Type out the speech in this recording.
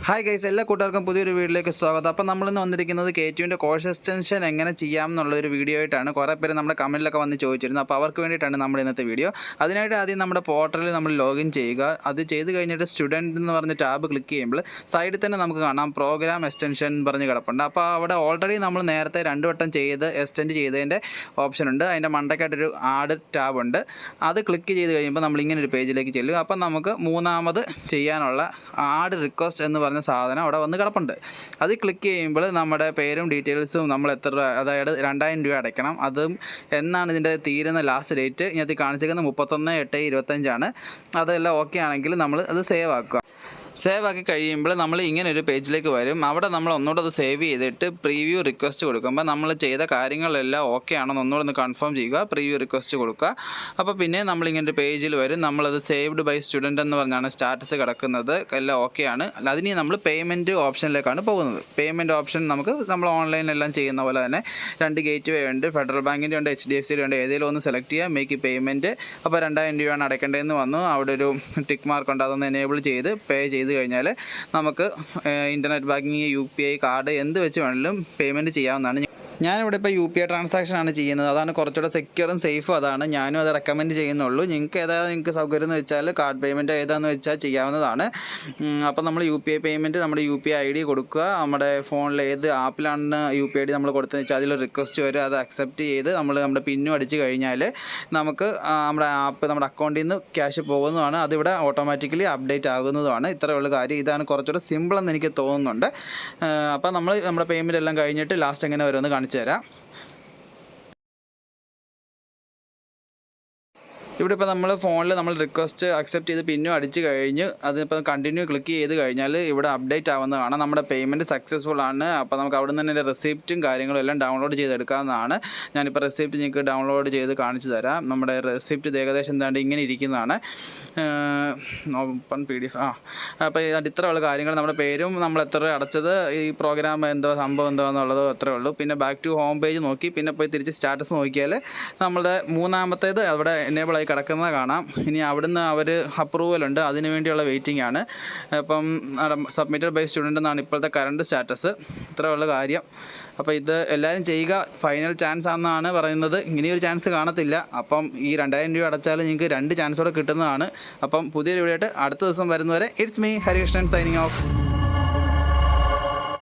Hi guys, എല്ലാ കൂട്ടുകാർക്കും പുതിയൊരു വീഡിയോയിലേക്ക് സ്വാഗതം. അപ്പോൾ നമ്മളിന്ന് വന്നിരിക്കുന്നത് K2ൻ്റെ കോഴ്സ് എക്സ്റ്റൻഷൻ എങ്ങനെ ചെയ്യാം എന്നുള്ളൊരു വീഡിയോ ആയിട്ടാണ്. കുറേ പേര് നമ്മുടെ കമൻറ്റിലൊക്കെ വന്ന് ചോദിച്ചിരുന്നു. അപ്പോൾ അവർക്ക് വേണ്ടിയിട്ടാണ് നമ്മുടെ ഇന്നത്തെ വീഡിയോ. അതിനായിട്ട് ആദ്യം നമ്മുടെ പോർട്ടലിൽ നമ്മൾ ലോഗിൻ ചെയ്യുക. അത് ചെയ്ത് കഴിഞ്ഞിട്ട് സ്റ്റുഡൻറ്റ് എന്ന് പറഞ്ഞ ടാബ് ക്ലിക്ക് ചെയ്യുമ്പോൾ സൈഡിൽ തന്നെ നമുക്ക് കാണാം പ്രോഗ്രാം എക്സ്റ്റൻഷൻ പറഞ്ഞ് കിടപ്പുണ്ട്. അപ്പോൾ അവിടെ ഓൾറെഡി നമ്മൾ നേരത്തെ 2 വട്ടം എക്സ്റ്റെൻഡ് ചെയ്തതിൻ്റെ ഓപ്ഷൻ ഉണ്ട്. അതിൻ്റെ മണ്ടയ്ക്കായിട്ടൊരു ആഡ് ടാബ് ഉണ്ട്. അത് ക്ലിക്ക് ചെയ്ത് കഴിയുമ്പോൾ നമ്മളിങ്ങനെ ഒരു പേജിലേക്ക് ചെല്ലുക. അപ്പം നമുക്ക് മൂന്നാമത് ചെയ്യാനുള്ള ആഡ് റിക്വസ്റ്റ് എന്ന് പറഞ്ഞ സാധനം അവിടെ വന്ന് കിടപ്പുണ്ട്. അത് ക്ലിക്ക് ചെയ്യുമ്പോൾ നമ്മുടെ പേരും ഡീറ്റെയിൽസും നമ്മൾ എത്ര രൂപ, അതായത് 2000 രൂപ അടയ്ക്കണം. അതും എന്നാണ് ഇതിൻ്റെ തീരുന്ന ലാസ്റ്റ് ഡേറ്റ് ഇതിനകത്ത് കാണിച്ചിരിക്കുന്നത് 31/8/25 അതെല്ലാം ഓക്കെ ആണെങ്കിൽ നമ്മൾ അത് സേവ് ആക്കുക. സേവ് ആക്കി കഴിയുമ്പോൾ നമ്മൾ ഇങ്ങനെ ഒരു പേജിലേക്ക് വരും. അവിടെ നമ്മൾ ഒന്നുകൂടെ അത് സേവ് ചെയ്തിട്ട് പ്രീവ്യൂ റിക്വസ്റ്റ് കൊടുക്കുമ്പോൾ നമ്മൾ ചെയ്ത കാര്യങ്ങളെല്ലാം ഓക്കെ ആണെന്ന് ഒന്നുകൂടെ ഒന്ന് കൺഫേം ചെയ്യുക. പ്രീവ്യൂ റിക്വസ്റ്റ് കൊടുക്കുക. അപ്പോൾ പിന്നെ നമ്മളിങ്ങനെ ഒരു പേജിൽ വരും. നമ്മളത് സേവ്ഡ് ബൈ സ്റ്റുഡൻറ്റ് എന്ന് പറഞ്ഞാണ് സ്റ്റാറ്റസ് കിടക്കുന്നത്. എല്ലാം ഓക്കെ ആണ്. അതിന് നമ്മൾ പേയ്മെൻറ്റ് ഓപ്ഷനിലേക്കാണ് പോകുന്നത്. പേയ്മെൻറ്റ് ഓപ്ഷൻ നമ്മൾ ഓൺലൈനിലെല്ലാം ചെയ്യുന്ന പോലെ തന്നെ 2 ഗേറ്റ് വേ ഉണ്ട്. ഫെഡറൽ ബാങ്കിൻ്റെ ഉണ്ട്, HDFCയുടെ ഉണ്ട്. ഏതെങ്കിലും ഒന്ന് സെലക്ട് ചെയ്യുക, മേക്ക് പേയ്മെൻറ്റ്. അപ്പോൾ 2000 രൂപയാണ് അടയ്ക്കേണ്ടതെന്ന് വന്നു. അവിടെ ഒരു ടിക്ക് മാർക്ക് ഉണ്ട്. അതൊന്ന് എനേബിൾ ചെയ്ത് പേ ചെയ്ത് കഴിഞ്ഞാൽ നമുക്ക് ഇൻ്റർനെറ്റ് ബാങ്കിങ്, UPI കാർഡ് എന്ത് വെച്ച് വേണമെങ്കിലും പേയ്മെൻറ്റ് ചെയ്യാവുന്നതാണ്. ഞാനിവിടെ ഇപ്പോൾ UPI ട്രാൻസാക്ഷനാണ് ചെയ്യുന്നത്. അതാണ് കുറച്ചുകൂടെ സെക്യൂറും സേഫും. അതാണ് ഞാനും അത് റെക്കമെൻഡ് ചെയ്യുന്നുള്ളൂ. നിങ്ങൾക്ക് സൗകര്യം എന്ന് വെച്ചാൽ കാർഡ് പേയ്മെൻറ്റ് ഏതാണെന്ന് വെച്ചാൽ ചെയ്യാവുന്നതാണ്. അപ്പോൾ നമ്മൾ UPI പേയ്മെൻറ്റ് നമ്മുടെ UPI ID കൊടുക്കുക. നമ്മുടെ ഫോണിൽ ഏത് ആപ്പിലാണ് UPI ID നമ്മൾ കൊടുത്തതെന്ന് വെച്ചാൽ അതിൽ റിക്വസ്റ്റ് വരും. അത് അക്സെപ്റ്റ് ചെയ്ത് നമ്മുടെ പിന്നും അടിച്ച് കഴിഞ്ഞാൽ നമുക്ക് നമ്മുടെ അക്കൗണ്ടിൽ നിന്ന് ക്യാഷ് പോകുന്നതാണ്. അതിവിടെ ഓട്ടോമാറ്റിക്കലി അപ്ഡേറ്റ് ആകുന്നതുമാണ്. ഇത്രയുള്ള കാര്യം. ഇതാണ് കുറച്ചുകൂടെ സിമ്പിളെന്ന് എനിക്ക് തോന്നുന്നുണ്ട്. അപ്പോൾ നമ്മുടെ പേയ്മെൻറ്റ് എല്ലാം കഴിഞ്ഞിട്ട് ലാസ്റ്റ് എങ്ങനെ വരുമെന്ന് കാണിച്ചു തരാം. ഇവിടെ ഇപ്പോൾ നമ്മൾ ഫോണിൽ റിക്വസ്റ്റ് അക്സെപ്റ്റ് ചെയ്ത് പിന്നും അടിച്ച് കഴിഞ്ഞ് അതിപ്പോൾ കണ്ടിന്യൂ ക്ലിക്ക് ചെയ്ത് കഴിഞ്ഞാൽ ഇവിടെ അപ്ഡേറ്റ് ആവുന്നതാണ്. നമ്മുടെ പേയ്മെൻറ്റ് സക്സസ്ഫുൾ ആണ്. അപ്പോൾ നമുക്ക് അവിടെ നിന്ന് തന്നെ റെസിപ്റ്റും കാര്യങ്ങളും എല്ലാം ഡൗൺലോഡ് ചെയ്തെടുക്കാവുന്നതാണ്. ഞാനിപ്പോൾ റെസിപ്റ്റ് നിങ്ങൾക്ക് ഡൗൺലോഡ് ചെയ്ത് കാണിച്ചു തരാം. നമ്മുടെ റെസിപ്റ്റ് ഏകദേശം എന്താണ്ട് ഇങ്ങനെ ഇരിക്കുന്നതാണ്. Open PDF. അപ്പോൾ ഇത്രയുള്ള കാര്യങ്ങൾ, നമ്മുടെ പേരും നമ്മൾ എത്ര അടച്ചത്, ഈ പ്രോഗ്രാം എന്തോ സംഭവം എന്താണെന്നുള്ളത് അത്രേ ഉള്ളൂ. പിന്നെ ബാക്ക് ടു ഹോം പേജ് നോക്കി പിന്നെ പോയി തിരിച്ച് സ്റ്റാറ്റസ് നോക്കിയാൽ നമ്മുടെ മൂന്നാമത്തേത് അവിടെ എനേബിൾ ആയി കിടക്കുന്നത് കാണാം. ഇനി അവിടുന്ന് അവർ അപ്രൂവൽ ഉണ്ട്, അതിന് വേണ്ടിയുള്ള വെയിറ്റിംഗ് ആണ്. അപ്പം സബ്മിറ്റഡ് ബൈ സ്റ്റുഡൻ്റ് എന്നാണ് ഇപ്പോഴത്തെ കറണ്ട് സ്റ്റാറ്റസ്. ഇത്രയുള്ള കാര്യം. അപ്പോൾ ഇത് എല്ലാവരും ചെയ്യുക. ഫൈനൽ ചാൻസ് ആണെന്നാണ് പറയുന്നത്. ഇങ്ങനെയൊരു ചാൻസ് കാണത്തില്ല. അപ്പം ഈ 2000 രൂപ അടച്ചാൽ നിങ്ങൾക്ക് 2 ചാൻസോടെ കിട്ടുന്നതാണ്. അപ്പം പുതിയൊരു വീഡിയോ ആയിട്ട് അടുത്ത ദിവസം വരുന്നവരെ it's me Harikrishnan signing off.